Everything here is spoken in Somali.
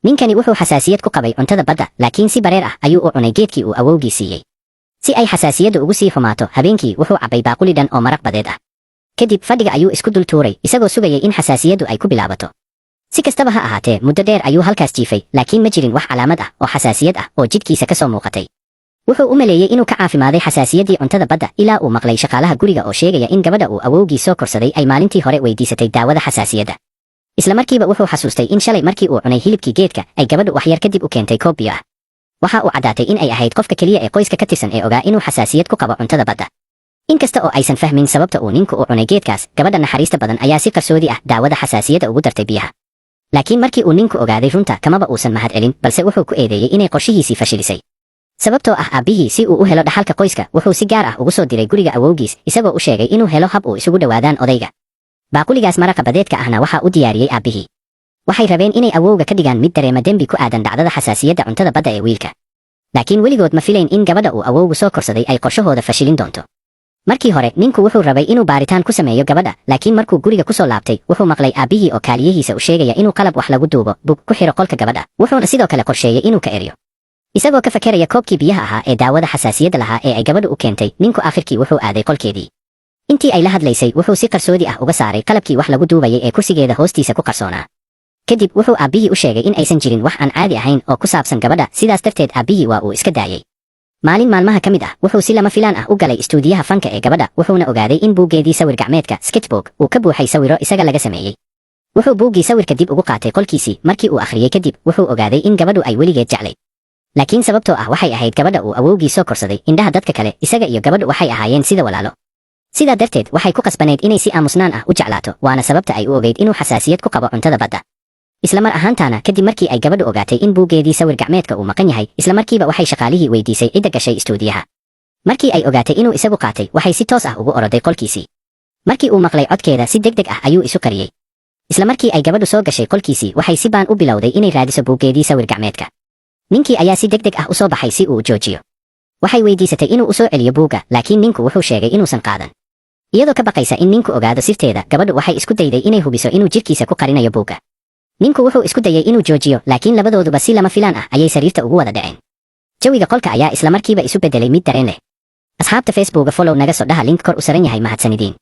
ninkani wuxuu xasaasiyad ku qabay cuntada badda laakiin si bareer ah ayuu u cunay geedkii uu awowgii siiyey si ay xasaasiyaddu ugu sii xumaato habeenkii wuxuu cabbay baaquli dhan oo maraq badeed ah kadib fadhiga ayuu isku dul tuuray isagoo sugayay in xasaasiyaddu ay ku bilaabato si kastaba ha ahaatee muddo dheer ayuu halkaas jiifay laakiin ma jirin wax calaamad ah oo xasaasiyad ah oo jidhkiisa ka soo muuqatay wuxuu u maleeyey inuu ka caafimaaday xasaasiyaddii cuntada badda ilaa uu maqlay shaqaalaha guriga oo sheegaya in gabadha uu awowgii soo korsaday ay maalintii hore weydiisatay daawada xasaasiyadda isla markiiba wuxuu xasuustay in shalay markii uu cunay hilibkii geedka ay gabadhu waxyar kadib u keentay koob biyo ah waxa uu caddaatay in ay ahayd qofka keliya ee qoyska ka tirsan ee ogaa inuu xasaasiyad ku qabo cuntada badda inkasta oo aysan fahmin sababta uu ninku u cunay geedkaas gabadha naxariista badan ayaa si qarsoodi ah daawada xasaasiyadda ugu dartay biyaha laakiin markii uu ninku ogaaday runta kamaba uusan mahad celin balse wuxuu ku eedeeyey inay qorshihiisii fashilisay sababtoo ah aabbihii si uu u helo dhaxalka qoyska wuxuu si gaar ah ugu soo diray guriga awowgiis isagoo u sheegay inuu helo hab uu isugu dhowaadaan odayga baaquligaas maraqa badeedka ahna waxa u diyaariyey aabbihii waxay rabeen inay awowga ka dhigaan mid dareema dembi ku aadan dhacdada xasaasiyadda cuntada badda ee wiilka laakiin weligood ma filayn in gabadha uu awowgu soo korsaday ay qorshahooda fashilin doonto markii hore ninku wuxuu rabay inuu baaritaan ku sameeyo gabadha laakiin markuu guriga ku soo laabtay wuxuu maqlay aabbihii oo kaaliyihiisa u sheegaya inuu qalab wax lagu duubo bug ku xiro qolka gabadha wuxuuna sidoo kale qorsheeyey inuu ka eryo isagoo ka fakeraya koobkii biyaha ahaa ee daawada xasaasiyadda lahaa ee ay gabadhu u keentay ninku aakhirkii wuxuu aaday qolkeedii intii ay la hadlaysay wuxuu si qarsoodi ah uga saaray qalabkii wax lagu duubayay ee kursigeeda hoostiisa ku qarsoonaa kadib wuxuu aabbihii u sheegay in aysan jirin wax aan caadi ahayn oo ku saabsan gabadha sidaas darteed aabbihii waa uu iska daayey maalin maalmaha ka mid ah wuxuu si lama filaan ah u galay istuudiyaha fanka ee gabadha wuxuuna ogaaday in buuggeedii sawir gacmeedka sketchbook uu ka buuxay sawiro isaga laga sameeyey wuxuu buuggii sawirka dib ugu qaatay qolkiisii markii uu akhriyey kadib wuxuu ogaaday in gabadhu ay weligeed jeclayd laakiin sababtoo ah waxay ahayd gabadha uu awowgii soo korsaday indhaha dadka kale isaga iyo gabadhu waxay ahaayeen sida walaalo sidaa darteed waxay ku qasbanayd inay si aamusnaan ah u jeclaato waana sababta ay u ogeyd inuu xasaasiyad ku qabo cuntada badda isla mar ahaantaana kadib markii ay gabadhu ogaatay in buuggeedii sawir gacmeedka uu maqan yahay isla markiiba waxay shaqaalihii weydiisay cidda gashay istuudiyaha markii ay ogaatay inuu isagu qaatay waxay si toos ah ugu oroday qolkiisii markii uu maqlay codkeeda si degdeg ah ayuu isu qariyey isla markii ay gabadhu soo gashay qolkiisii waxay si baan u bilowday inay raadiso buuggeedii sawir gacmeedka ninkii ayaa si degdeg ah u soo baxay si uu u joojiyo waxay weydiisatay inuu u soo celiyo buugga laakiin ninku wuxuu sheegay inuusan qaadan iyadoo ka baqaysa in ninku ogaado sirteeda gabadhu waxay isku dayday inay hubiso inuu jidhkiisa ku qarinayo buugga ninku wuxuu isku dayay inuu joojiyo laakiin labadooduba si lama filaan ah ayay sariirta ugu wada dhaceen jawiga qolka ayaa isla markiiba isu beddelay mid dareen leh asxaabta facebooka follow naga soo dhaha link kor u saran yahay mahadsanidiin